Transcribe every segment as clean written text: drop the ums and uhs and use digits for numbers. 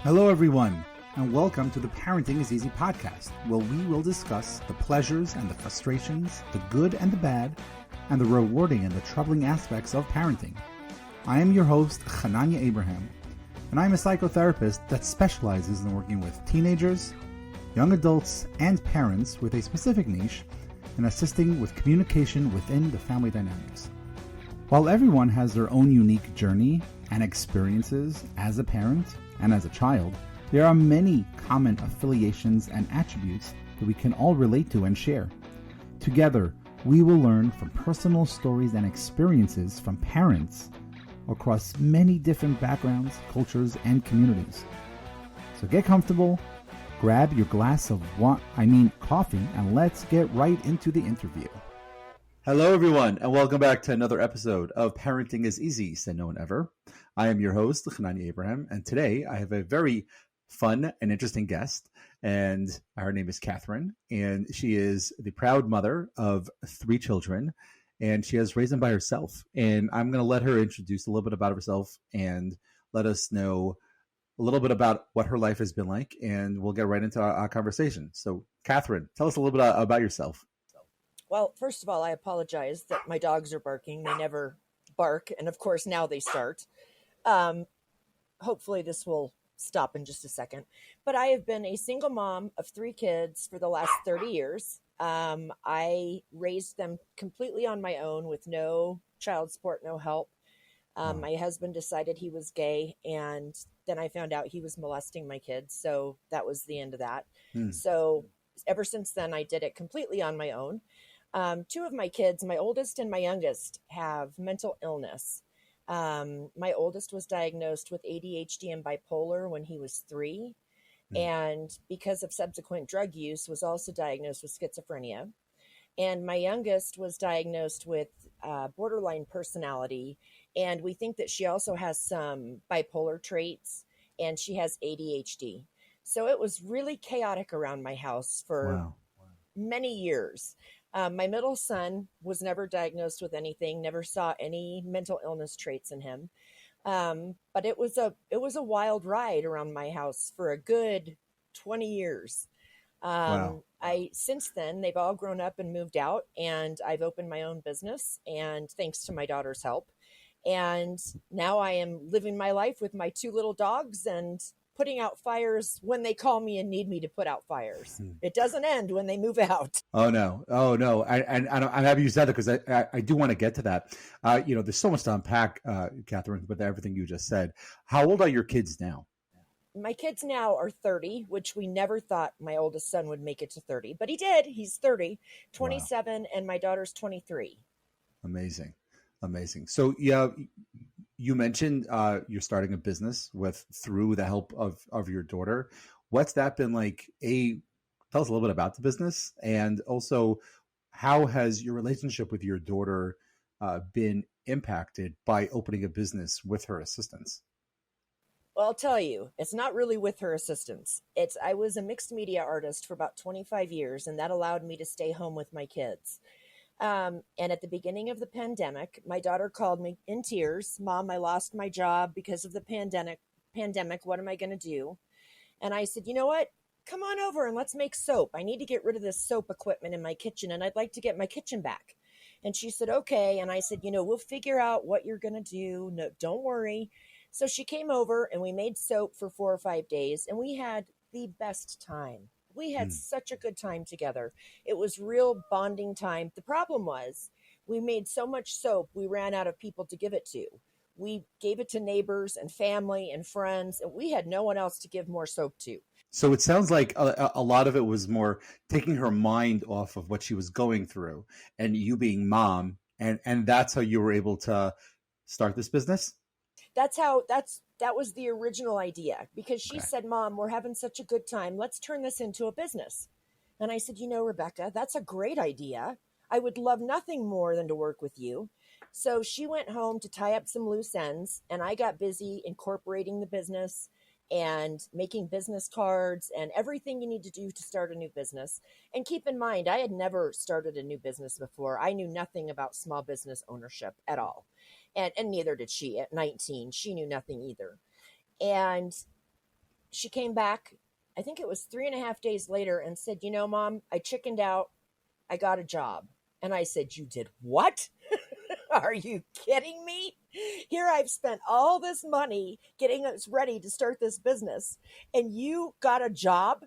Hello, everyone, and welcome to the Parenting is Easy podcast, where we will discuss the pleasures and the frustrations, the good and the bad, and the rewarding and the troubling aspects of parenting. I am your host, Hananya Abraham, and I'm a psychotherapist that specializes in working with teenagers, young adults, and parents with a specific niche, and assisting with communication within the family dynamics. While everyone has their own unique journey and experiences as a parent and as a child, there are many common affiliations and attributes that we can all relate to and share. Together, we will learn from personal stories and experiences from parents across many different backgrounds, cultures, and communities. So get comfortable, grab your glass of coffee, and let's get right into the interview. Hello, everyone, and welcome back to another episode of Parenting is Easy, said no one ever. I am your host, Hananya Abraham, and today I have a very fun and interesting guest, and her name is Katherine, and she is the proud mother of 3 children, and she has raised them by herself. And I'm going to let her introduce a little bit about herself and let us know a little bit about what her life has been like, and we'll get right into our conversation. So, Katherine, tell us a little bit about yourself. Well, first of all, I apologize that my dogs are barking. They never bark, and of course, now they start. Hopefully this will stop in just a second. But I have been a single mom of 3 kids for the last 30 years. I raised them completely on my own with no child support, no help. My husband decided he was gay, and then I found out he was molesting my kids. So that was the end of that. So ever since then, I did it completely on my own. 2 of my kids, my oldest and my youngest, have mental illness. My oldest was diagnosed with ADHD and bipolar when he was 3. And because of subsequent drug use, was also diagnosed with schizophrenia. And my youngest was diagnosed with borderline personality. And we think that she also has some bipolar traits, and she has ADHD. So it was really chaotic around my house for many years. My middle son was never diagnosed with anything, never saw any mental illness traits in him. But it was a wild ride around my house for a good 20 years. Since then, they've all grown up and moved out, and I've opened my own business, and thanks to my daughter's help. And now I am living my life with my 2 little dogs and putting out fires when they call me and need me to put out fires. It doesn't end when they move out. Oh no. I'm happy you said that, because I do want to get to that. There's so much to unpack, Katherine, with everything you just said. How old are your kids now? My kids now are 30, which we never thought my oldest son would make it to 30, but he did. He's 30, 27, and my daughter's 23. Amazing. So yeah, you mentioned you're starting a business through the help of your daughter. What's that been like? Tell us a little bit about the business, and also how has your relationship with your daughter been impacted by opening a business with her assistance? Well, I'll tell you, it's not really with her assistance. I was a mixed media artist for about 25 years, and that allowed me to stay home with my kids. And at the beginning of the pandemic, my daughter called me in tears. Mom, I lost my job because of the pandemic. What am I going to do? And I said, you know what? Come on over and let's make soap. I need to get rid of this soap equipment in my kitchen, and I'd like to get my kitchen back. And she said, okay. And I said, we'll figure out what you're going to do. No, don't worry. So she came over and we made soap for 4 or 5 days, and we had the best time. We had such a good time together. It was real bonding time. The problem was we made so much soap, we ran out of people to give it to. We gave it to neighbors and family and friends, and we had no one else to give more soap to. So it sounds like a lot of it was more taking her mind off of what she was going through, and you being mom, and that's how you were able to start this business? That was the original idea, because she said, Mom, we're having such a good time. Let's turn this into a business. And I said, Rebecca, that's a great idea. I would love nothing more than to work with you. So she went home to tie up some loose ends, and I got busy incorporating the business and making business cards and everything you need to do to start a new business. And keep in mind, I had never started a new business before. I knew nothing about small business ownership at all. And neither did she at 19. She knew nothing either. And she came back, I think it was 3.5 days later, and said, you know, Mom, I chickened out. I got a job. And I said, you did what? Are you kidding me? Here I've spent all this money getting us ready to start this business, and you got a job.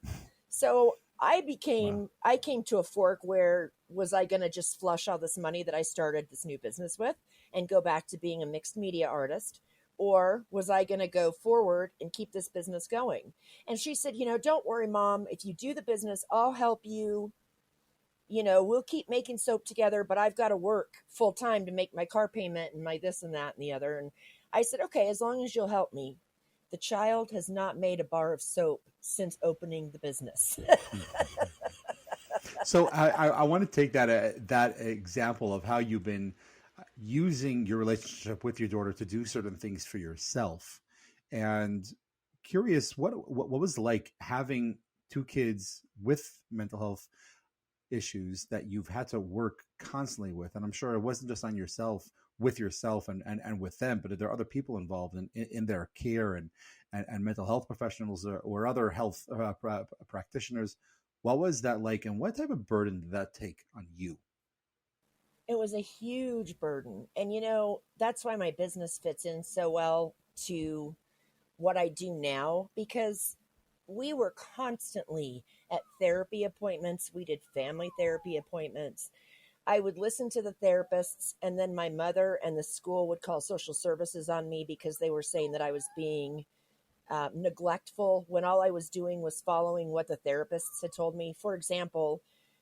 So Wow. I came to a fork where was I going to just flush all this money that I started this new business with and go back to being a mixed media artist? Or was I going to go forward and keep this business going? And she said, you know, don't worry, Mom. If you do the business, I'll help you. You know, we'll keep making soap together, but I've got to work full time to make my car payment and my this and that and the other. And I said, okay, as long as you'll help me. The child has not made a bar of soap since opening the business. So I want to take that example of how you've been using your relationship with your daughter to do certain things for yourself, and curious what was it like having two kids with mental health issues that you've had to work constantly with. And I'm sure it wasn't just on yourself, with yourself and with them, but there are other people involved in their care and mental health professionals or other health practitioners. What was that like, and what type of burden did that take on you? It was a huge burden. And, you know, that's why my business fits in so well to what I do now, because we were constantly at therapy appointments. We did family therapy appointments. I would listen to the therapists, and then my mother and the school would call social services on me because they were saying that I was being neglectful when all I was doing was following what the therapists had told me. For example,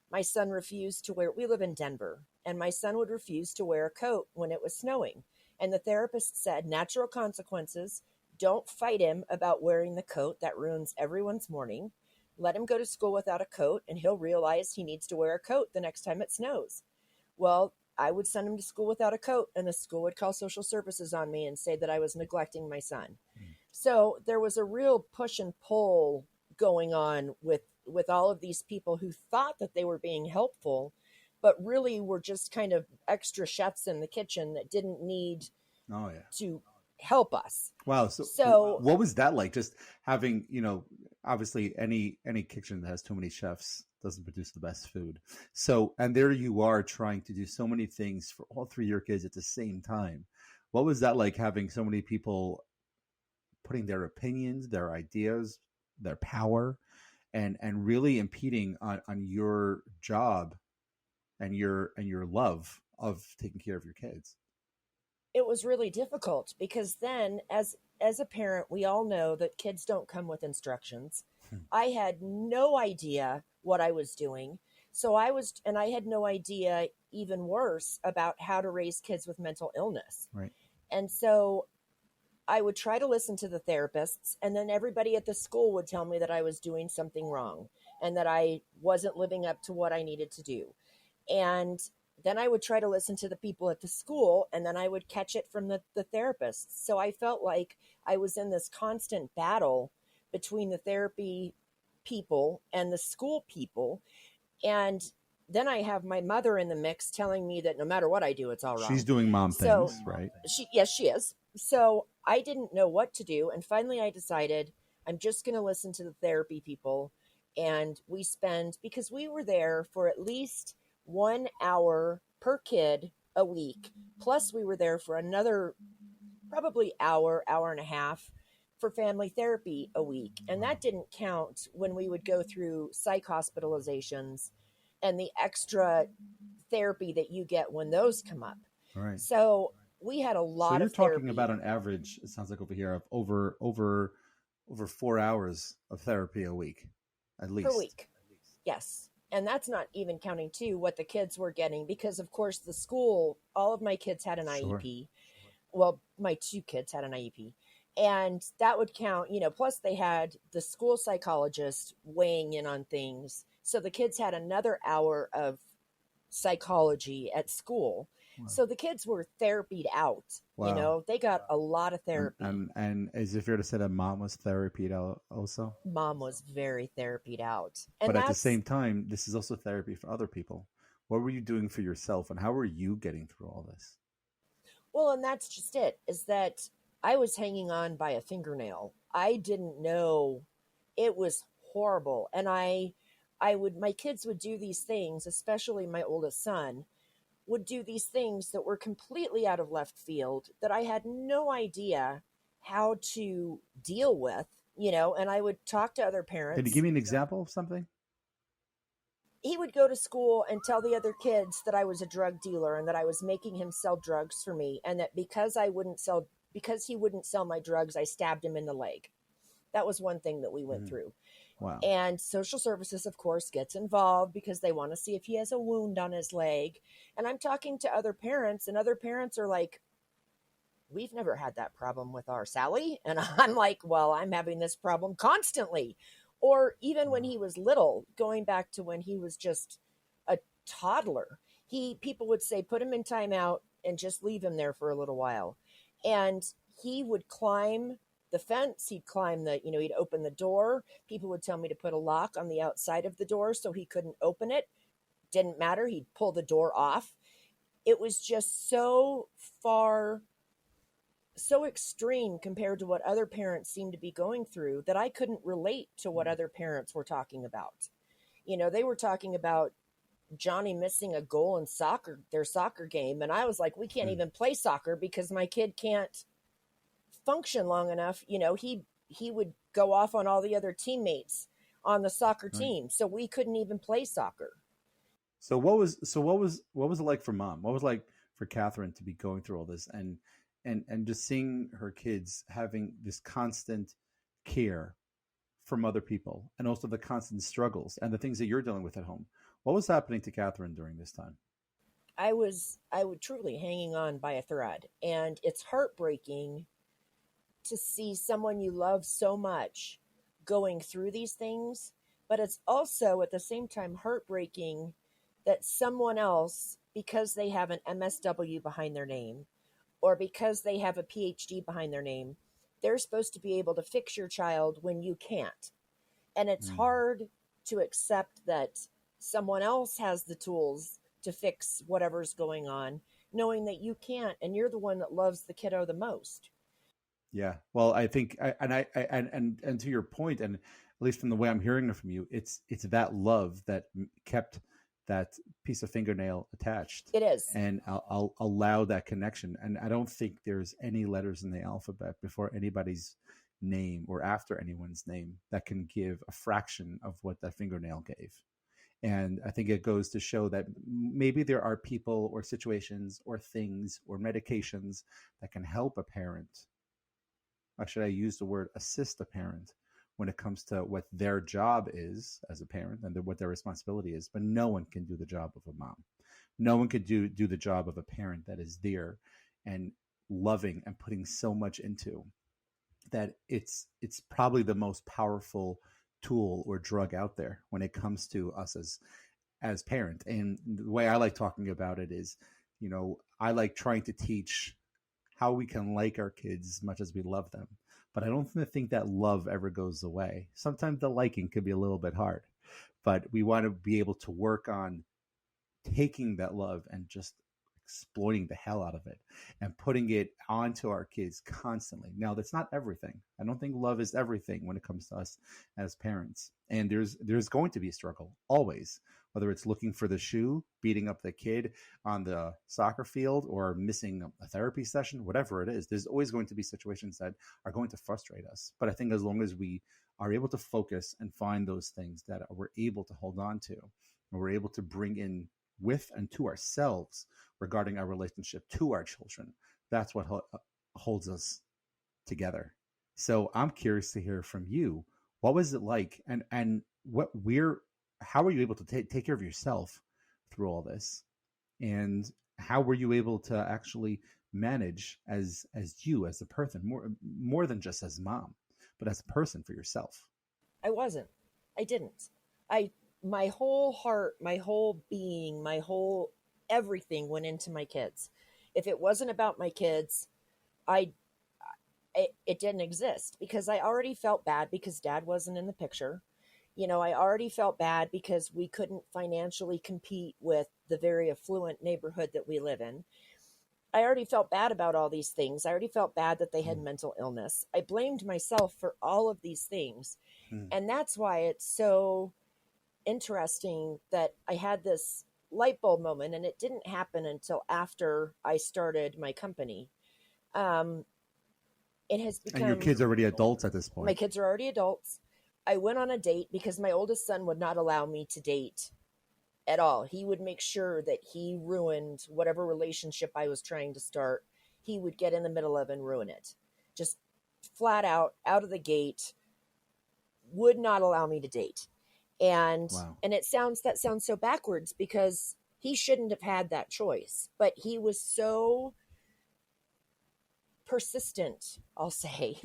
my son refused to wear, we live in Denver, and my son would refuse to wear a coat when it was snowing. And the therapist said, natural consequences. Don't fight him about wearing the coat. That ruins everyone's morning. Let him go to school without a coat, and he'll realize he needs to wear a coat the next time it snows. Well, I would send him to school without a coat, and the school would call social services on me and say that I was neglecting my son. So there was a real push and pull going on with all of these people who thought that they were being helpful, but really were just kind of extra chefs in the kitchen that didn't need Oh yeah. to help us. Wow. So So what was that like? Just having, obviously any kitchen that has too many chefs doesn't produce the best food. So, and there you are trying to do so many things for all three of your kids at the same time. What was that like, having so many people putting their opinions, their ideas, their power, and really impeding on your job and your love of taking care of your kids? it was really difficult because then as a parent, we all know that kids don't come with instructions. Hmm. I had no idea what I was doing. So I had no idea, even worse, about how to raise kids with mental illness. Right. And so I would try to listen to the therapists, and then everybody at the school would tell me that I was doing something wrong and that I wasn't living up to what I needed to do. And then I would try to listen to the people at the school, and then I would catch it from the therapists. So I felt like I was in this constant battle between the therapy people and the school people. And then I have my mother in the mix telling me that no matter what I do, it's all She's wrong. doing mom So things, right? yes, she is. So I didn't know what to do. And finally I decided I'm just going to listen to the therapy people. And because we were there for at least 1 hour per kid a week. Plus we were there for another probably hour and a half for family therapy a week. And Wow. that didn't count when we would go through psych hospitalizations and the extra therapy that you get when those come up. All right. So we had a So lot you're of talking therapy about an average, it sounds like over here, of over 4 hours of therapy a week, at per least. week. Yes. And that's not even counting too what the kids were getting, because of course the school, all of my kids had an Sure. IEP. Well, my two kids had an IEP. And that would count, plus they had the school psychologist weighing in on things. So the kids had another hour of psychology at school. Wow. So the kids were therapied out. Wow. They got a lot of And, therapy. and and is it fair to say that mom was therapied also? Mom was very therapied out. And But at the that's, same time, this is also therapy for other people. What were you doing for yourself, and how were you getting through all this? well, and that's just it, is that I was hanging on by a fingernail. I didn't know. It was horrible. And my kids would do these things, especially my oldest son, would do these things that were completely out of left field that I had no idea how to deal with, and I would talk to other Can you parents. give me an example of something? He would go to school and tell the other kids that I was a drug dealer and that I was making him sell drugs for me, and that because he wouldn't sell my drugs, I stabbed him in the leg. That was one thing that we went Mhm. through. Wow. And social services, of course, gets involved because they want to see if he has a wound on his leg. And I'm talking to other parents, and other parents are like, we've never had that problem with our Sally. And I'm like, well, I'm having this problem constantly. Or even when Wow. he was little, going back to when he was just a toddler, people would say, put him in timeout and just leave him there for a little while. And he would climb the fence. He'd climb he'd open the door. People would tell me to put a lock on the outside of the door so he couldn't open it. Didn't matter. He'd pull the door off. It was just so far, so extreme compared to what other parents seemed to be going through that I couldn't relate to what other parents were talking about. They were talking about Johnny missing a goal in their soccer game. And I was like, we can't Mm. even play soccer because my kid can't function long enough. He would go off on all the other teammates on the soccer Right. team. So we couldn't even play soccer. So what was it like for mom? What was it like for Catherine to be going through all this and just seeing her kids having this constant care from other people, and also the constant struggles and the things that you're dealing with at home? What was happening to Catherine during this time? I would truly hanging on by a thread. And it's heartbreaking to see someone you love so much going through these things, but it's also at the same time heartbreaking that someone else, because they have an MSW behind their name or because they have a PhD behind their name, they're supposed to be able to fix your child when you can't. And it's Mm. hard to accept that someone else has the tools to fix whatever's going on, knowing that you can't, and you're the one that loves the kiddo the most. Yeah. Well, I think, and to your point, and at least from the way I'm hearing it from you, it's that love that kept that piece of fingernail attached, It is. and I'll allow that connection. And I don't think there's any letters in the alphabet before anybody's name or after anyone's name that can give a fraction of what that fingernail gave. And I think it goes to show that maybe there are people or situations or things or medications that can help a parent, or should I use the word assist a parent, when it comes to what their job is as a parent and what their responsibility is. But no one can do the job of a mom. No one could do the job of a parent that is there and loving and putting so much into that. It's probably the most powerful tool or drug out there when it comes to us as parent. And the way I like talking about it is, I like trying to teach how we can like our kids as much as we love them. But I don't think that love ever goes away. Sometimes the liking could be a little bit hard, but we want to be able to work on taking that love and just exploiting the hell out of it and putting it onto our kids constantly. Now, that's not everything. I don't think love is everything when it comes to us as parents. And there's going to be a struggle always, whether it's looking for the shoe, beating up the kid on the soccer field, or missing a therapy session, whatever it is. There's always going to be situations that are going to frustrate us. But I think as long as we are able to focus and find those things that we're able to hold on to, and we're able to bring in with and to ourselves regarding our relationship to our children, that's what holds us together. So I'm curious to hear from you. What was it like, and how were you able to take care of yourself through all this, and how were you able to actually manage as you as a person, more than just as mom, but as a person for yourself? I wasn't. I didn't. I my whole heart, my whole being, my whole everything went into my kids. If it wasn't about my kids, I it didn't exist, because I already felt bad because dad wasn't in the picture. I already felt bad because we couldn't financially compete with the very affluent neighborhood that we live in. I already felt bad about all these things. I already felt bad that they had mental illness. I blamed myself for all of these things. Mm. And that's why it's so interesting that I had this light bulb moment, and it didn't happen until after I started my company. Um, it has And your become, kids are already adults at this my point. kids are already adults. I went on a date because my oldest son would not allow me to date at all. He would make sure that he ruined whatever relationship I was trying to start. He would get in the middle of and ruin it. Just flat out of the gate, would not allow me to date. And Wow. and that sounds so backwards, because he shouldn't have had that choice, but he was so persistent, I'll say,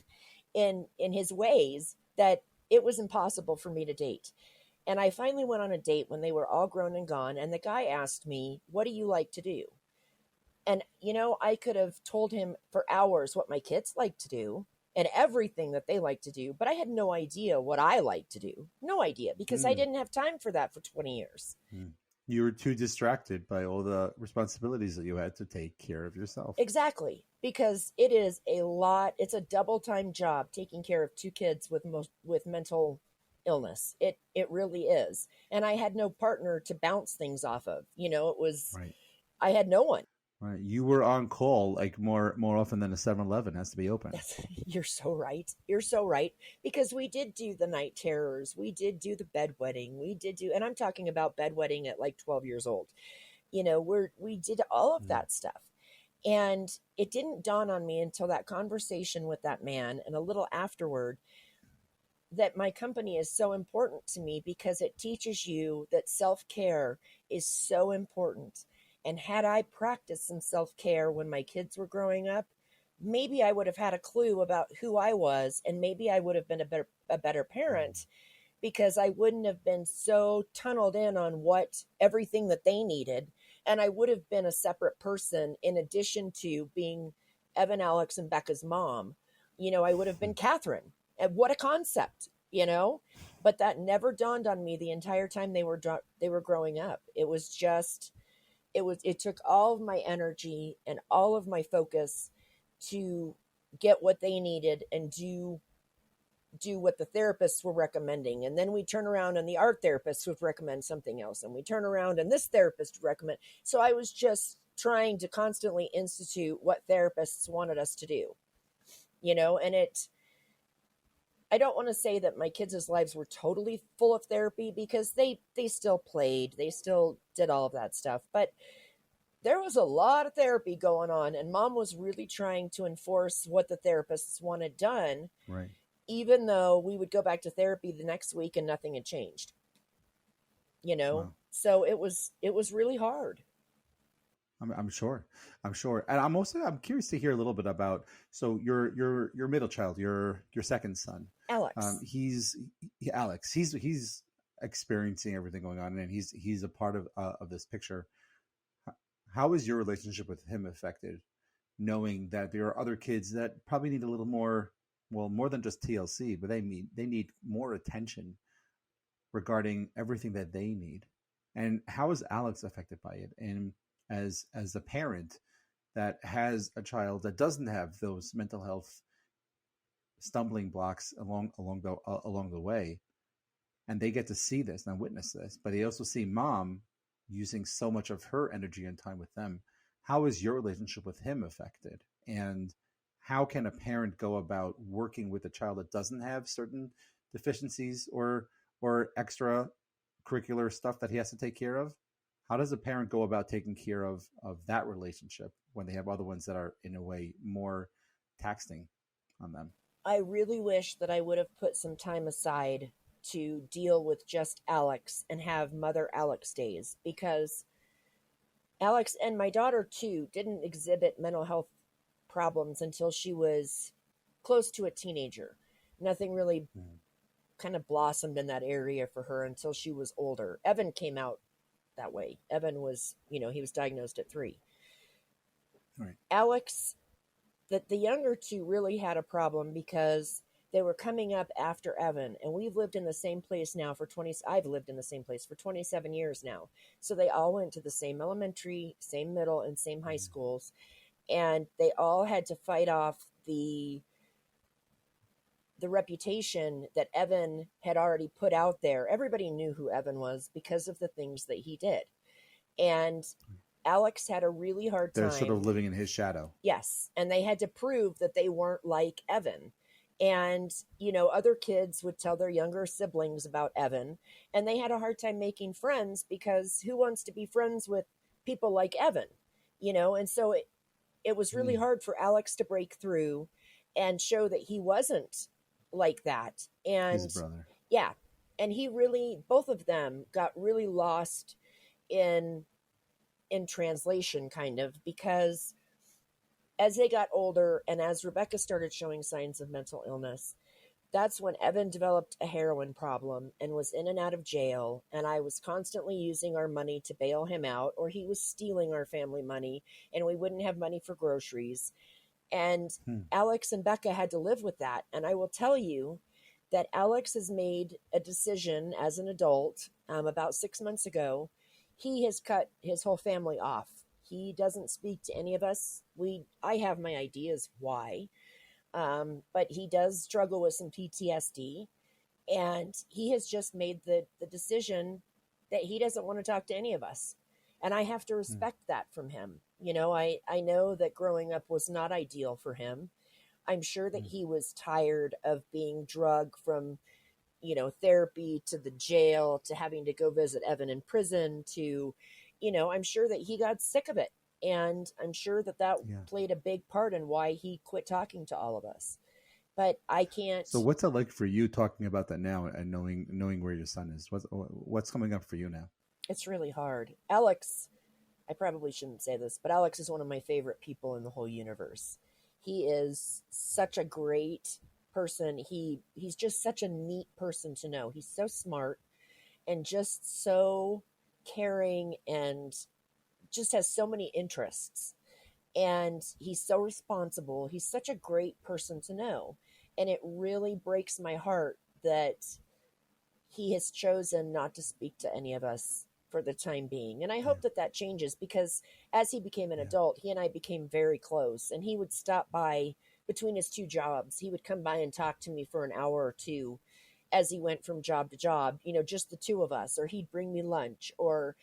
in his ways, that it was impossible for me to date. And I finally went on a date when they were all grown and gone, and the guy asked me, "What do you like to do?" And I could have told him for hours what my kids like to do and everything that they like to do, but I had no idea what I like to do. No idea, because I Mm. didn't have time for that for 20 years. Mm. You were too distracted by all the responsibilities that you had to take care of yourself. Exactly, because it is a lot. It's a double time job taking care of two kids with mental illness. It really is. And I had no partner to bounce things off of. It was, Right. I had no one. Right. You were on call like more often than a 7-Eleven has to be open. You're so right. You're so right. Because we did do the night terrors. We did do the bedwetting. We did do, and I'm talking about bedwetting at like 12 years old. We did all of Mm. that stuff. And it didn't dawn on me until that conversation with that man and a little afterward, that my company is so important to me, because it teaches you that self-care is so important. And had I practiced some self-care when my kids were growing up, maybe I would have had a clue about who I was, and maybe I would have been a better parent, because I wouldn't have been so tunneled in on what everything that they needed. And I would have been a separate person in addition to being Evan, Alex, and Becca's mom. I would have been Katherine. And what a concept. But that never dawned on me the entire time they were growing up. It took all of my energy and all of my focus to get what they needed and do what the therapists were recommending. And then we turn around and the art therapist would recommend something else. And we turn around and this therapist would recommend. So I was just trying to constantly institute what therapists wanted us to do, and I don't want to say that my kids' lives were totally full of therapy, because they still played, they still did all of that stuff. But there was a lot of therapy going on, and mom was really trying to enforce what the therapists wanted done, Right. even though we would go back to therapy the next week and nothing had changed. Wow. So it was really hard. I'm sure. I'm sure. And I'm curious to hear a little bit about, so your middle child, your second son. Alex. Alex. He's experiencing everything going on, and he's a part of this picture. How is your relationship with him affected, knowing that there are other kids that probably need a little more, well, more than just TLC, but they need more attention regarding everything that they need? And how is Alex affected by it? And as a parent that has a child that doesn't have those mental health stumbling blocks along the way, and they get to see this and witness this, but they also see mom using so much of her energy and time with them. How is your relationship with him affected? And how can a parent go about working with a child that doesn't have certain deficiencies or extra curricular stuff that he has to take care of? How does a parent go about taking care of that relationship when they have other ones that are in a way more taxing on them? I really wish that I would have put some time aside to deal with just Alex and have Mother Alex days, because Alex and my daughter too didn't exhibit mental health problems until she was close to a teenager. Nothing really Mm. kind of blossomed in that area for her until she was older. Evan came out that way. Evan was, he was diagnosed at 3. Right. Alex, the younger two really had a problem because they were coming up after Evan, and we've lived in the same place now for 20. I've lived in the same place for 27 years now. So they all went to the same elementary, same middle, and same high schools, and they all had to fight off the reputation that Evan had already put out there. Everybody knew who Evan was because of the things that he did. And Alex had a really hard time. They're sort of living in his shadow. Yes. And they had to prove that they weren't like Evan. And, other kids would tell their younger siblings about Evan, and they had a hard time making friends because who wants to be friends with people like Evan? And so it was really hard for Alex to break through and show that he wasn't like that. And his brother. Yeah. And both of them got really lost in translation, kind of, because as they got older and as Rebecca started showing signs of mental illness, that's when Evan developed a heroin problem and was in and out of jail. And I was constantly using our money to bail him out, or he was stealing our family money and we wouldn't have money for groceries. And Alex and Becca had to live with that. And I will tell you that Alex has made a decision as an adult about 6 months ago. He has cut his whole family off. He doesn't speak to any of us. I have my ideas why, but he does struggle with some PTSD, and he has just made the decision that he doesn't want to talk to any of us. And I have to respect that from him. I know that growing up was not ideal for him. I'm sure that he was tired of being drugged from, therapy to the jail to having to go visit Evan in prison to, I'm sure that he got sick of it. And I'm sure that played a big part in why he quit talking to all of us. But I can't. So what's it like for you talking about that now and knowing where your son is? What's coming up for you now? It's really hard. Alex, I probably shouldn't say this, but Alex is one of my favorite people in the whole universe. He is such a great person. He's just such a neat person to know. He's so smart and just so caring and just has so many interests. And he's so responsible. He's such a great person to know. And it really breaks my heart that he has chosen not to speak to any of us for the time being. And I hope that changes, because as he became an adult, he and I became very close, and he would stop by between his 2 jobs. He would come by and talk to me for an hour or 2 as he went from job to job, just the 2 of us, or he'd bring me lunch, or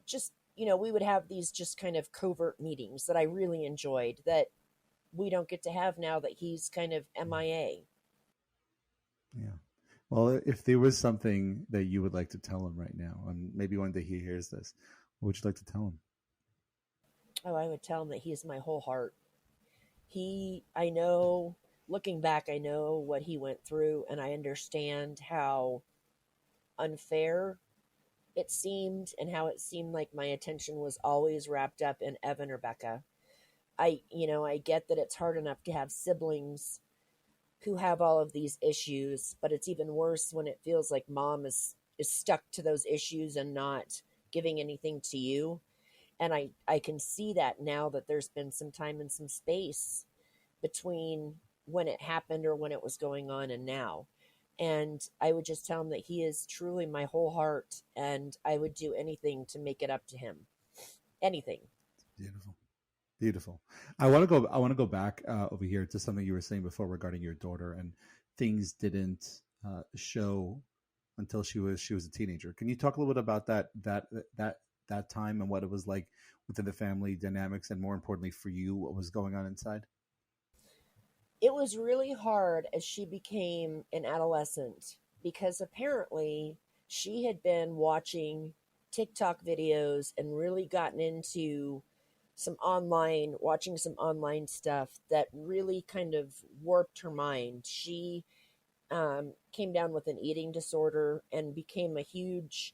just, we would have these just kind of covert meetings that I really enjoyed that we don't get to have now that he's kind of MIA. Yeah. Well, if there was something that you would like to tell him right now, and maybe one day he hears this, what would you like to tell him? Oh, I would tell him that he is my whole heart. I know, looking back, I know what he went through, and I understand how unfair it seemed and how it seemed like my attention was always wrapped up in Evan or Becca. I get that it's hard enough to have siblings who have all of these issues, but it's even worse when it feels like mom is stuck to those issues and not giving anything to you. And I can see that now that there's been some time and some space between when it happened or when it was going on and now. And I would just tell him that he is truly my whole heart, and I would do anything to make it up to him. Anything. Beautiful. Beautiful. I want to go back over here to something you were saying before regarding your daughter, and things didn't show until she was a teenager. Can you talk a little bit about that time and what it was like within the family dynamics, and more importantly for you, what was going on inside? It was really hard as she became an adolescent, because apparently she had been watching TikTok videos and really gotten into watching some online stuff that really kind of warped her mind. She came down with an eating disorder and became a huge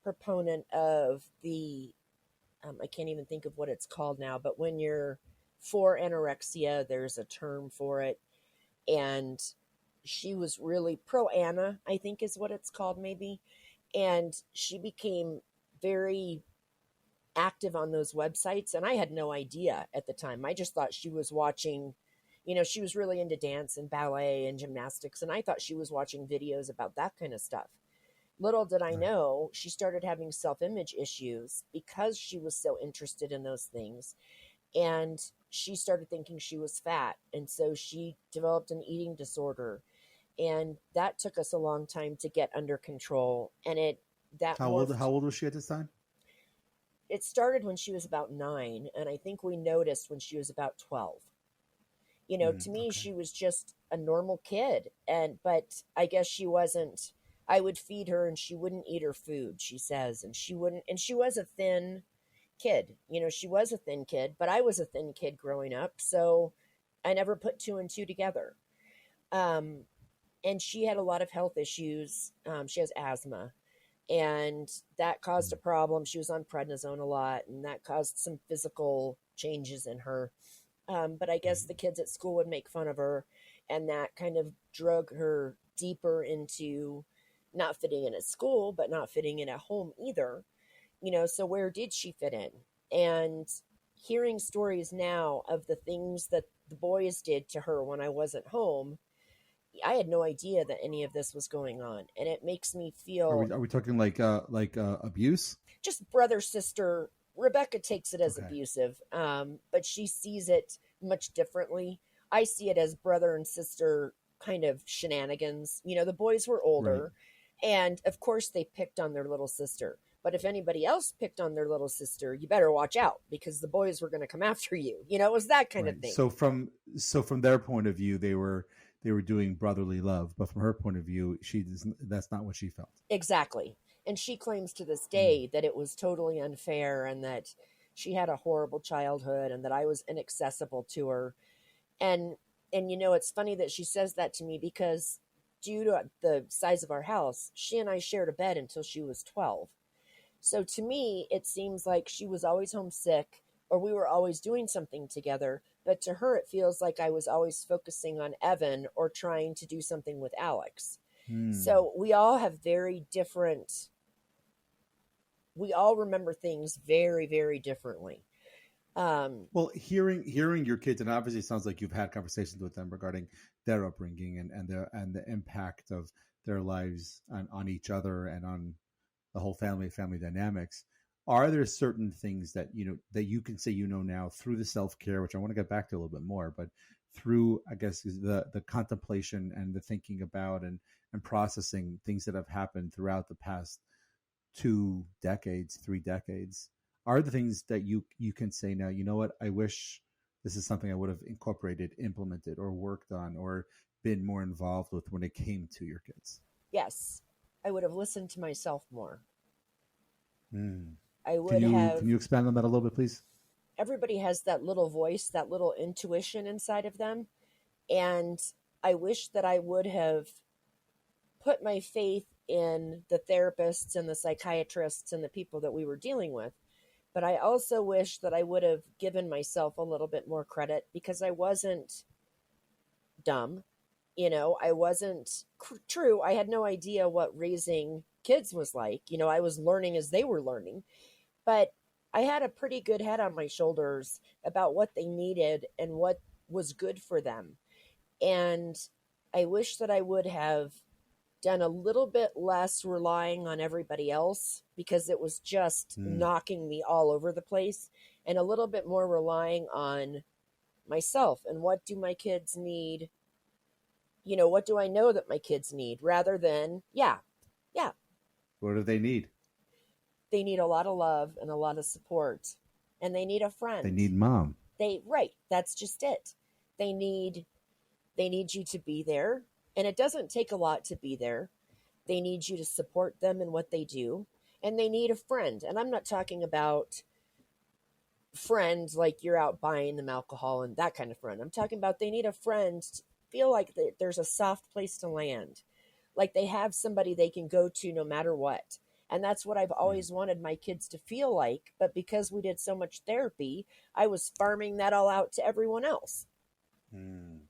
proponent of I can't even think of what it's called now, but when you're for anorexia, there's a term for it. And she was really pro Anna, I think is what it's called, maybe. And she became very active on those websites. And I had no idea at the time. I just thought she was watching, she was really into dance and ballet and gymnastics. And I thought she was watching videos about that kind of stuff. Little did I Right. know, she started having self image issues because she was so interested in those things. And she started thinking she was fat. And so she developed an eating disorder. And that took us a long time to get under control. And that morphed. How old was she at this time? It started when she was about 9. And I think we noticed when she was about 12. To me, Okay. she was just a normal kid. But I guess she wasn't. I would feed her and she wouldn't eat her food, she says. And she wouldn't, and she was a thin kid. She was a thin kid, but I was a thin kid growing up. So I never put two and two together. Um, and she had a lot of health issues. She has asthma, and that caused a Mm. problem. She was on prednisone a lot, and that caused some physical changes in her. But I guess the Right. kids at school would make fun of her, and that kind of drug her deeper into not fitting in at school, but not fitting in at home either. So where did she fit in? And hearing stories now of the things that the boys did to her when I wasn't home, I had no idea that any of this was going on. And it makes me feel Are we talking like abuse? just brother, sister. Rebecca takes it as Okay. abusive, but she sees it much differently. I see it as brother and sister kind of shenanigans. The boys were Right. older, and of course they picked on their little sister. But if anybody else picked on their little sister, you better watch out because the boys were going to come after you. It was that kind of Right. thing. So from their point of view, they were doing brotherly love, but from her point of view, that's not what she felt. Exactly. And she claims to this Mm. day that it was totally unfair and that she had a horrible childhood and that I was inaccessible to her. And it's funny that she says that to me because due to the size of our house, she and I shared a bed until she was 12. So to me, it seems like she was always homesick or we were always doing something together. But to her, it feels like I was always focusing on Evan or trying to do something with Alex. Hmm. So we all have very different, we all remember things very, very differently. Um, Well, hearing your kids, and obviously it sounds like you've had conversations with them regarding their upbringing and the impact of their lives on each other and on the whole family dynamics. Are there certain things that that you can say now through the self care, which I want to get back to a little bit more, but through I guess is the contemplation and the thinking about and processing things that have happened throughout the past 2 decades, 3 decades, are the things that you can say now, you know what, I wish this is something I would have incorporated, implemented, or worked on, or been more involved with when it came to your kids? yes, I would have listened to myself more. Mm. I Can would you have, can you expand on that a little bit, please? everybody has that little voice, that little intuition inside of them. And I wish that I would have put my faith in the therapists and the psychiatrists and the people that we were dealing with. But I also wish that I would have given myself a little bit more credit because I wasn't dumb. I wasn't true. I had no idea what raising kids was like. I was learning as they were learning, but I had a pretty good head on my shoulders about what they needed and what was good for them. And I wish that I would have done a little bit less relying on everybody else because it was just Mm. knocking me all over the place, and a little bit more relying on myself and what do my kids need, what do I know that my kids need rather than yeah, What do they need? they need a lot of love and a lot of support, and they need a They friend. need mom. Right, that's just it. they need they need you to be there, and it doesn't take a lot to be there. They need you to support them in what they do, and they need a friend. And I'm not talking about friends like you're out buying them alcohol and that kind of friend. I'm talking about they need a friend to feel like there's a soft place to land, like they have somebody they can go to no matter what. And that's what I've Mm. always wanted my kids to feel like. But because we did so much therapy, I was farming that all out to everyone else. Mm.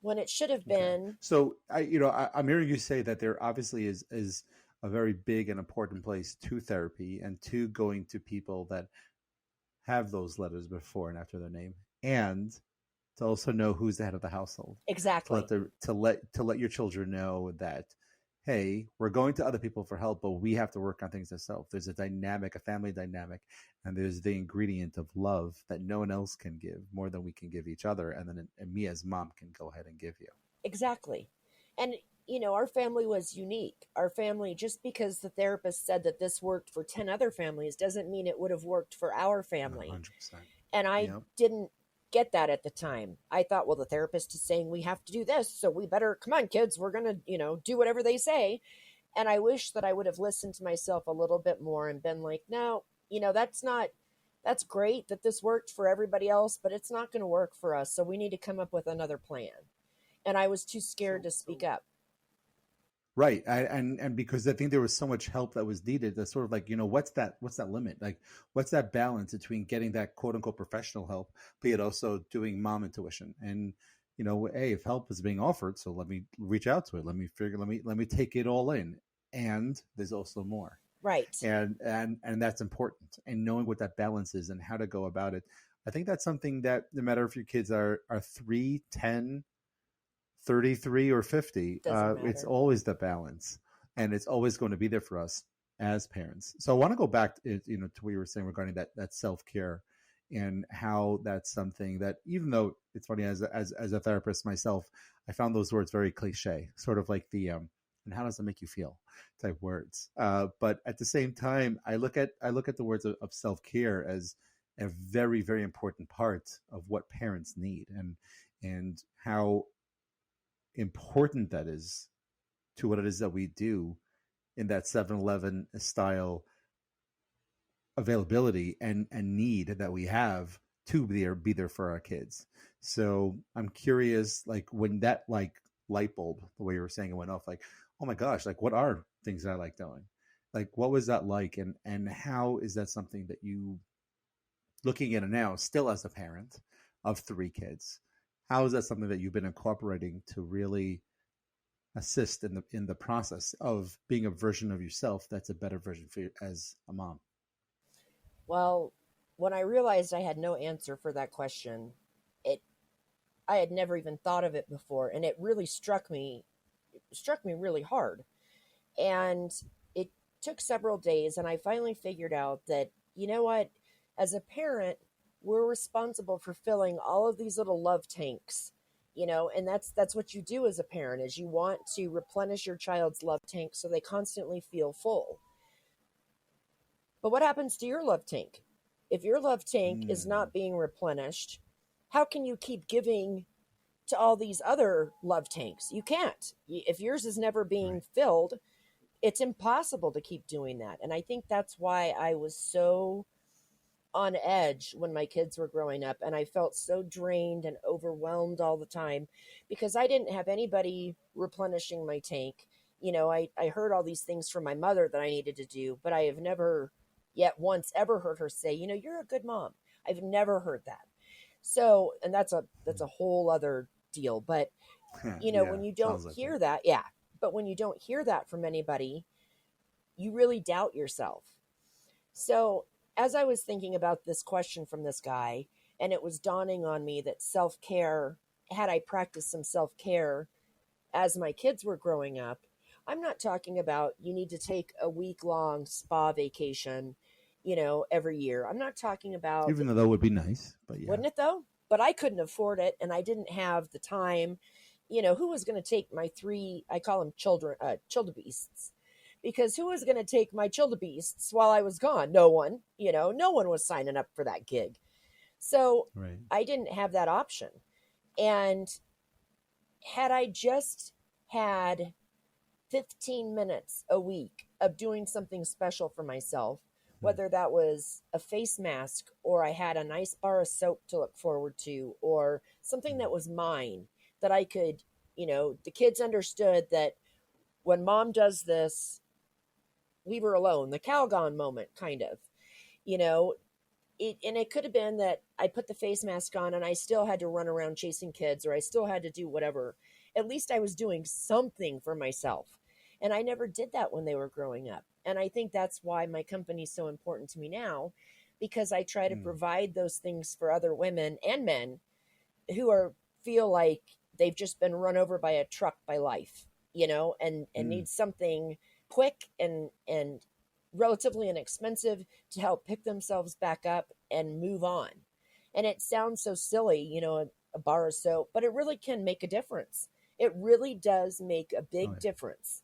when it should have Okay. been. So I'm hearing you say that there obviously is a very big and important place to therapy and to going to people that have those letters before and after their name, and to also know who's the head of the household, Exactly. to let your children know that, hey, we're going to other people for help, but we have to work on things ourselves. There's a dynamic, a family dynamic, and there's the ingredient of love that no one else can give more than we can give each other, and then and me as mom can go ahead and give you. Exactly. And, our family was unique. Our family, just because the therapist said that this worked for 10 other families, doesn't mean it would have worked for our family. 100%. And I Yep. didn't get that at the time. I thought, well, the therapist is saying we have to do this. So we better, come on, kids, we're going to, do whatever they say. And I wish that I would have listened to myself a little bit more and been like, no, that's great that this worked for everybody else, but it's not going to work for us. So we need to come up with another plan. And I was too scared So, to speak up. right. And because I think there was so much help that was needed, that's sort of like, what's that limit? Like, what's that balance between getting that quote unquote professional help, but yet also doing mom intuition? And, hey, if help is being offered, so let me reach out to it. Let me take it all in. And there's also more. Right. And that's important. And knowing what that balance is and how to go about it. I think that's something that no matter if your kids are 3, 10, 33 or 50, Doesn't it's matter. always the balance, and it's always going to be there for us as parents. So I want to go back to what you were saying regarding that self-care, and how that's something that, even though it's funny, as a therapist myself, I found those words very cliche, sort of like the and how does it make you feel type words, but at the same time, I look at the words of self-care as a very, very important part of what parents need, and how important that is to what it is that we do in that 7-Eleven style availability and need that we have to be there for our kids. So I'm curious, like, when that, like, light bulb, the way you were saying it, went off, like, oh my gosh, like, what are things that I like doing? Like, what was that like, and how is that something that you, looking at it now, still as a parent of 3 kids, how is that something that you've been incorporating to really assist in the process of being a version of yourself that's a better version for you as a mom? Well, when I realized I had no answer for that question, it I had never even thought of it before, and it really struck me really hard. And it took several days, and I finally figured out that, you know what, as a parent, we're responsible for filling all of these little love tanks, and that's what you do as a parent, is you want to replenish your child's love tank so they constantly feel full. But what happens to your love tank? If your love tank is Mm, not being replenished, how can you keep giving to all these other love tanks? You can't. If yours is never being right. filled, it's impossible to keep doing that. And I think that's why I was so on edge when my kids were growing up, and I felt so drained and overwhelmed all the time because I didn't have anybody replenishing my tank. I heard all these things from my mother that I needed to do, but I have never yet once ever heard her say, you're a good mom. I've never heard that. So, and that's a whole other deal. But Yeah, when you don't sounds like it. hear that, yeah. But when you don't hear that from anybody, you really doubt yourself. So, as I was thinking about this question from this guy, and it was dawning on me that self care, had I practiced some self care as my kids were growing up, I'm not talking about you need to take a week long spa vacation, every year. I'm not talking about, Even though that would be nice, but yeah. wouldn't it though? But I couldn't afford it, and I didn't have the time. Who was going to take my 3, I call them children, childebeests, because who was going to take my childebeests while I was gone? No one. No one was signing up for that gig. So Right. I didn't have that option. And had I just had 15 minutes a week of doing something special for myself, Hmm. whether that was a face mask, or I had a nice bar of soap to look forward to, or something Hmm. that was mine that I could, the kids understood that when mom does this, leave her alone, the Calgon moment, kind of, you know, and it could have been that I put the face mask on and I still had to run around chasing kids, or I still had to do whatever. At least I was doing something for myself. And I never did that when they were growing up. And I think that's why my company is so important to me now, because I try to provide those things for other women and men who feel like they've just been run over by a truck by life, and need something quick and relatively inexpensive to help pick themselves back up and move on. And it sounds so silly, a bar of soap, but it really can make a difference. It really does make a big difference.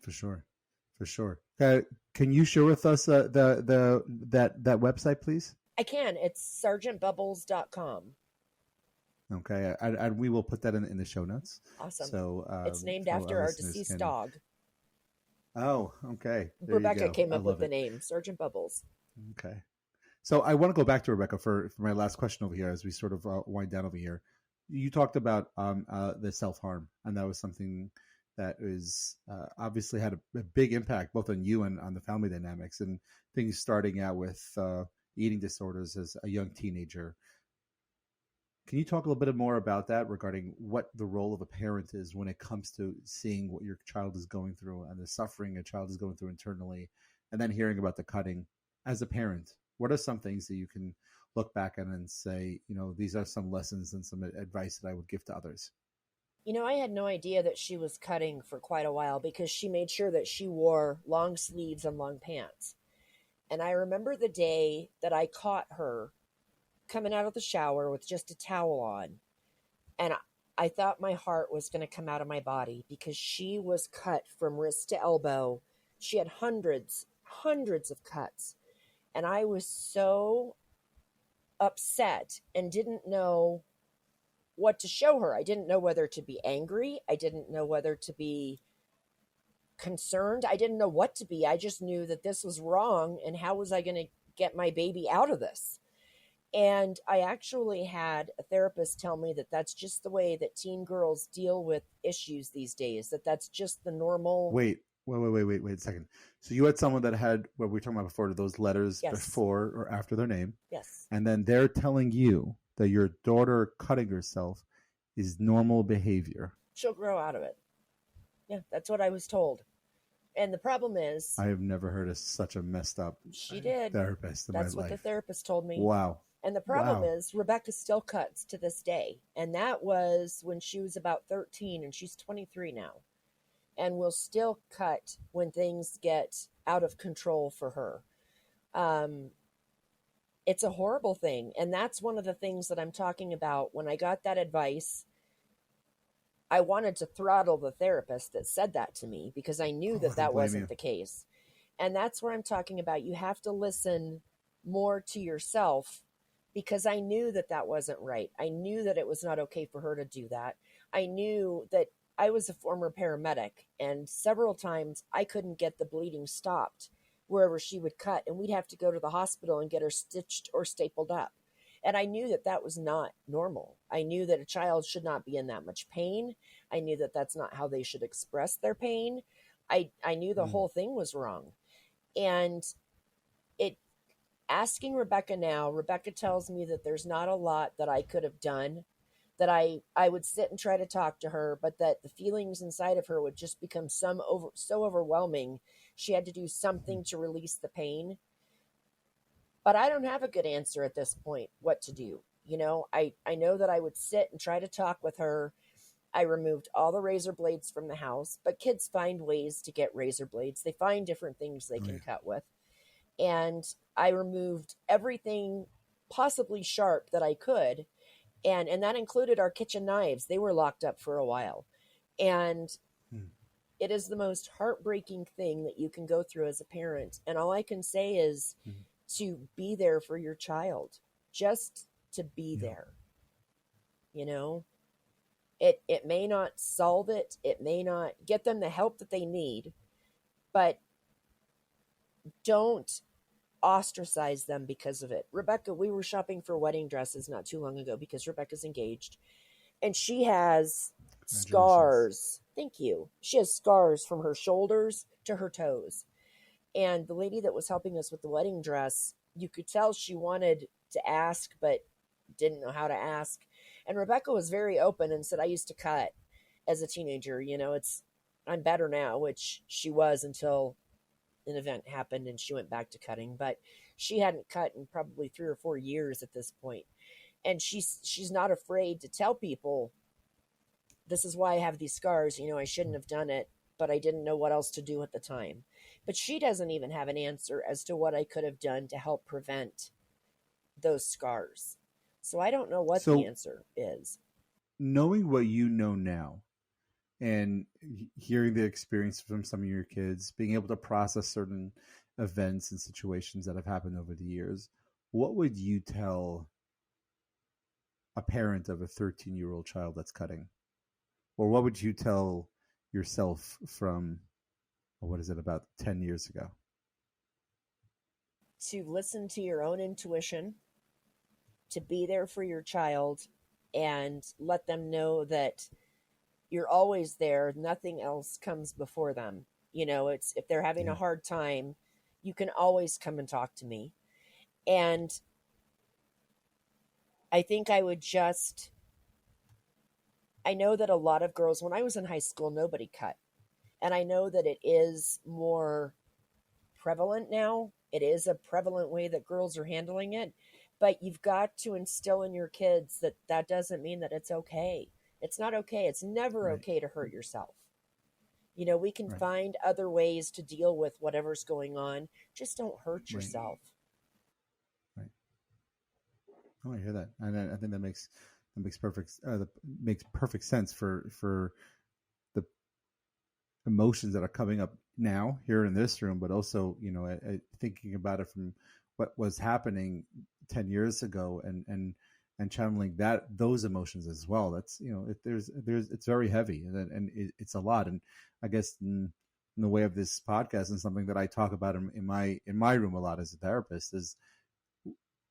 For sure. For sure. Can you share with us that website, please? I can. It's sergeantbubbles.com. Okay. And we will put that in the show notes. Awesome. So it's named after our deceased dog. Oh, okay. There Rebecca came up with the name, Sergeant Bubbles. Okay. So I want to go back to Rebecca for my last question over here as we sort of wind down over here. You talked about the self-harm, and that was something that is obviously had a big impact both on you and on the family dynamics, and things starting out with eating disorders as a young teenager. Can you talk a little bit more about that regarding what the role of a parent is when it comes to seeing what your child is going through and the suffering a child is going through internally, and then hearing about the cutting? As a parent, what are some things that you can look back at and say, these are some lessons and some advice that I would give to others? I had no idea that she was cutting for quite a while because she made sure that she wore long sleeves and long pants. And I remember the day that I caught her coming out of the shower with just a towel on. And I thought my heart was going to come out of my body because she was cut from wrist to elbow. She had hundreds of cuts. And I was so upset and didn't know what to show her. I didn't know whether to be angry. I didn't know whether to be concerned. I didn't know what to be. I just knew that this was wrong. And how was I going to get my baby out of this? And I actually had a therapist tell me that that's just the way that teen girls deal with issues these days, that's just the normal. Wait a second. So you had someone that had what we were talking about before, those letters before or after their name. Yes. And then they're telling you that your daughter cutting herself is normal behavior. She'll grow out of it. Yeah, that's what I was told. And the problem is, I have never heard of such a messed up therapist in my life. That's what the therapist told me. Wow. And the problem is Rebecca still cuts to this day. And that was when she was about 13 and she's 23 now. And will still cut when things get out of control for her. It's a horrible thing. And that's one of the things that I'm talking about. When I got that advice, I wanted to throttle the therapist that said that to me because I knew that wasn't the case. And that's where I'm talking about. You have to listen more to yourself because I knew that wasn't right. I knew that it was not okay for her to do that. I knew that I was a former paramedic, and several times I couldn't get the bleeding stopped wherever she would cut, and we'd have to go to the hospital and get her stitched or stapled up. And I knew that was not normal. I knew that a child should not be in that much pain. I knew that that's not how they should express their pain. I knew the whole thing was wrong. And asking Rebecca now, Rebecca tells me that there's not a lot that I could have done, that I would sit and try to talk to her, but that the feelings inside of her would just become so overwhelming. She had to do something to release the pain. But I don't have a good answer at this point what to do. I know that I would sit and try to talk with her. I removed all the razor blades from the house, but kids find ways to get razor blades. They find different things they can cut with. And I removed everything possibly sharp that I could. And that included our kitchen knives. They were locked up for a while. And it is the most heartbreaking thing that you can go through as a parent. And all I can say is to be there for your child, just to be there. It may not solve it. It may not get them the help that they need, but don't ostracize them because of it. Rebecca, we were shopping for wedding dresses not too long ago because Rebecca's engaged, and she has scars. Thank you. She has scars from her shoulders to her toes. And the lady that was helping us with the wedding dress you could tell she wanted to ask, but didn't know how to ask. And Rebecca was very open and said, I used to cut as a teenager. I'm better now, which she was until an event happened and she went back to cutting. But she hadn't cut in probably 3 or 4 years at this point. And she's not afraid to tell people, this is why I have these scars. I shouldn't have done it, but I didn't know what else to do at the time. But she doesn't even have an answer as to what I could have done to help prevent those scars. So I don't know what the So answer is. knowing what you know now and hearing the experience from some of your kids, being able to process certain events and situations that have happened over the years, what would you tell a parent of a 13-year-old child that's cutting? Or what would you tell yourself from, what is it, about 10 years ago? To listen to your own intuition, to be there for your child, and let them know that you're always there. Nothing else comes before them. It's, if they're having a Yeah. hard time, you can always come and talk to me. And I think I know that a lot of girls, when I was in high school, nobody cut. And I know that it is more prevalent now. It is a prevalent way that girls are handling it. But you've got to instill in your kids that that doesn't mean that it's okay. It's not okay. It's never Right. okay to hurt yourself. We can Right. find other ways to deal with whatever's going on. Just don't hurt Right. yourself. Right. Oh, I hear that, and I think that makes perfect sense for the emotions that are coming up now here in this room, but also thinking about it from what was happening 10 years ago, and channeling those emotions as well. That's there's it's very heavy, and it's a lot. And I guess in the way of this podcast, and something that I talk about in my room a lot as a therapist is,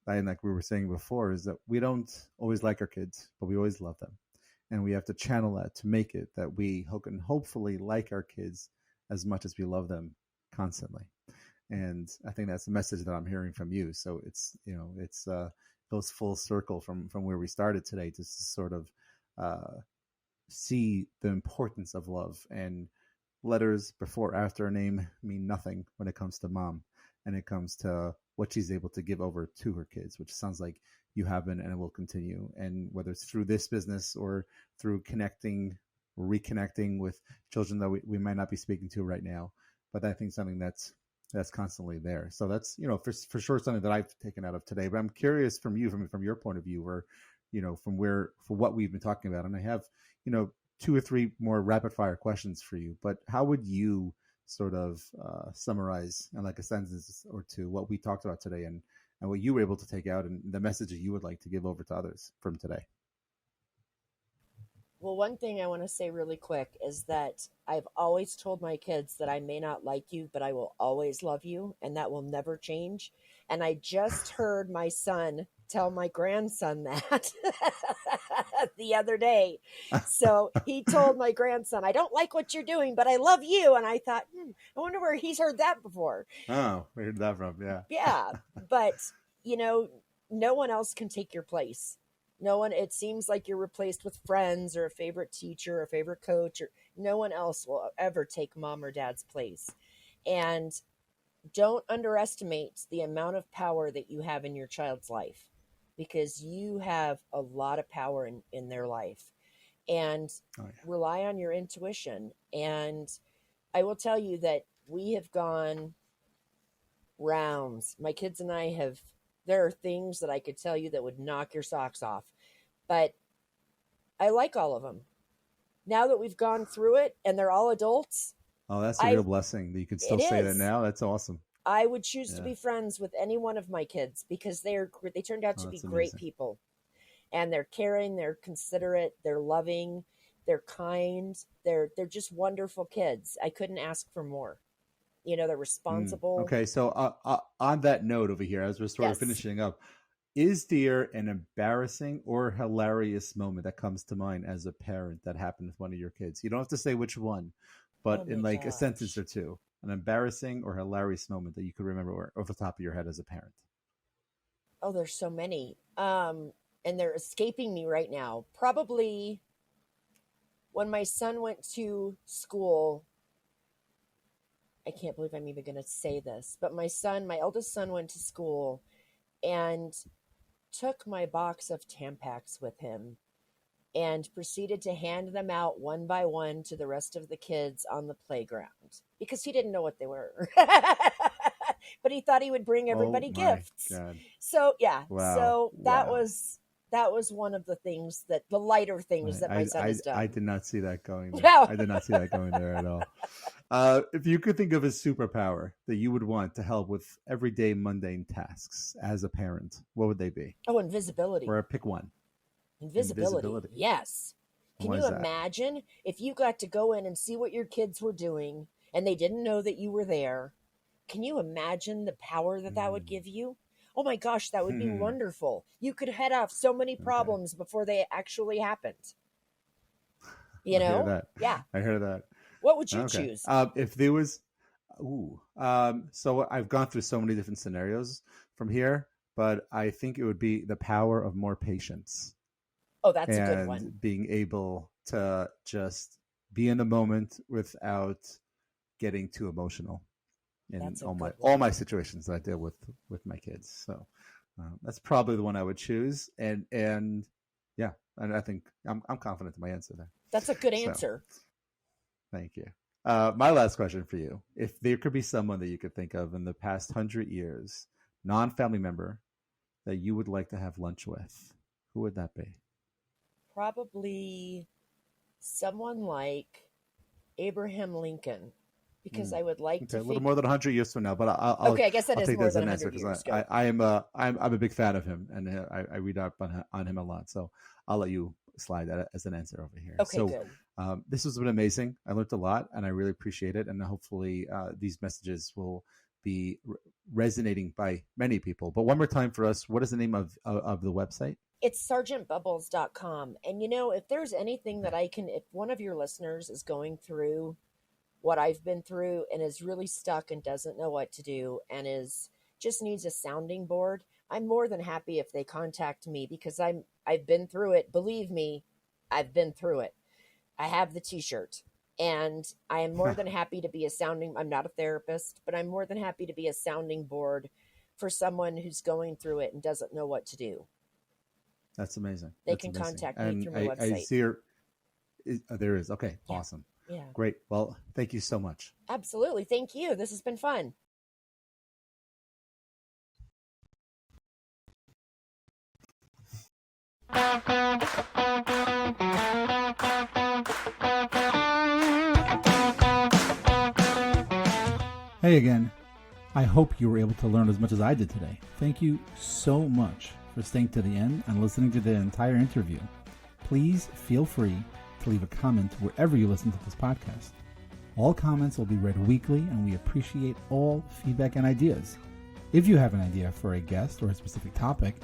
and like we were saying before, is that we don't always like our kids, but we always love them. And we have to channel that to make it that we can hopefully like our kids as much as we love them constantly. And I think that's the message that I'm hearing from you. So it's goes full circle from where we started today, to sort of see the importance of love. And letters before after a name mean nothing when it comes to mom, and it comes to what she's able to give over to her kids, which sounds like you have been and it will continue. And whether it's through this business or through connecting or reconnecting with children that we might not be speaking to right now, but I think something that's constantly there. So that's for sure something that I've taken out of today. But I'm curious from you, from your point of view, or from where, for what we've been talking about. And I have 2 or 3 more rapid fire questions for you. But how would you sort of summarize in like a sentence or two what we talked about today, and what you were able to take out, and the message that you would like to give over to others from today? Well, one thing I want to say really quick is that I've always told my kids that I may not like you, but I will always love you, and that will never change. And I just heard my son tell my grandson that the other day. So he told my grandson, I don't like what you're doing, but I love you. And I thought, I wonder where he's heard that before. Oh, where did that from? Yeah. Yeah. But, no one else can take your place. No one, it seems like you're replaced with friends or a favorite teacher, or a favorite coach, or no one else will ever take mom or dad's place. And don't underestimate the amount of power that you have in your child's life, because you have a lot of power in their life. And Oh, yeah. rely on your intuition. And I will tell you that we have gone rounds. My kids and I have, there are things that I could tell you that would knock your socks off, but I like all of them. Now that we've gone through it and they're all adults, Oh, that's a real blessing that you can still say that now. That's awesome. I would choose to Yeah. be friends with any one of my kids, because they turned out to be That's great amazing. people, and they're caring, they're considerate, they're loving, they're kind, they're just wonderful kids. I couldn't ask for more. They're responsible. Okay, so on that note over here, as we're sort of Yes. finishing up, is there an embarrassing or hilarious moment that comes to mind as a parent that happened with one of your kids? You don't have to say which one, but Oh in my like a sentence gosh. or two, an embarrassing or hilarious moment that you could remember off the top of your head as a parent. Oh, there's so many. And they're escaping me right now. Probably when my son went to school. I can't believe I'm even going to say this, but my eldest son went to school and took my box of Tampax with him and proceeded to hand them out one by one to the rest of the kids on the playground because he didn't know what they were. But he thought he would bring everybody gifts. God. So yeah, Wow. so that Wow. was one of the things the lighter things that my son has done. I did not see that going there. No. I did not see that going there at all. If you could think of a superpower that you would want to help with everyday mundane tasks as a parent, what would they be? Oh, invisibility. Or pick one. Invisibility. Yes. Can you imagine if you got to go in and see what your kids were doing and they didn't know that you were there? Can you imagine the power that would give you? Oh my gosh, that would be wonderful. You could head off so many problems before they actually happened. You know? I hear that. Yeah. I heard that. What would you choose? If there was, so I've gone through so many different scenarios from here, but I think it would be the power of more patience. Oh, that's a good one. Being able to just be in the moment without getting too emotional in all my situations that I deal with my kids. So that's probably the one I would choose. And yeah, and I think I'm confident in my answer there. That's a good answer. So, thank you. My last question for you: if there could be someone that you could think of in the past 100 years, non-family member, that you would like to have lunch with, who would that be? Probably someone like Abraham Lincoln, because I would like to. A little more than 100 years from now, but I'll I guess that is take more that as than an 100 answer years. because I'm a big fan of him, and I read up on him a lot. So I'll let you slide that as an answer over here. Okay, so, good. This has been amazing. I learned a lot, and I really appreciate it. And hopefully, these messages will be resonating by many people. But one more time for us, what is the name of the website? It's sergeantbubbles.com. And if there's anything that if one of your listeners is going through what I've been through and is really stuck and doesn't know what to do and just needs a sounding board, I'm more than happy if they contact me because I've been through it. Believe me, I've been through it. I have the t-shirt and I am more than happy to be I'm not a therapist, but I'm more than happy to be a sounding board for someone who's going through it and doesn't know what to do. That's amazing. They can contact me through my website. I see there is. Okay, yeah. Awesome. Yeah. Great. Well, thank you so much. Absolutely. Thank you. This has been fun. Hey again. I hope you were able to learn as much as I did today. Thank you so much for staying to the end and listening to the entire interview. Please feel free to leave a comment wherever you listen to this podcast. All comments will be read weekly, and we appreciate all feedback and ideas. If you have an idea for a guest or a specific topic,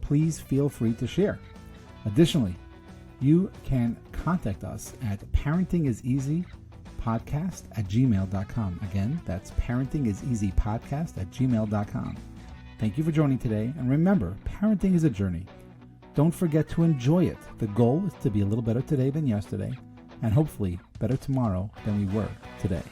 please feel free to share. Additionally, you can contact us at parentingiseasypodcast@gmail.com. Again, that's parentingiseasypodcast@gmail.com. Thank you for joining today, and remember, parenting is a journey. Don't forget to enjoy it. The goal is to be a little better today than yesterday, and hopefully better tomorrow than we were today.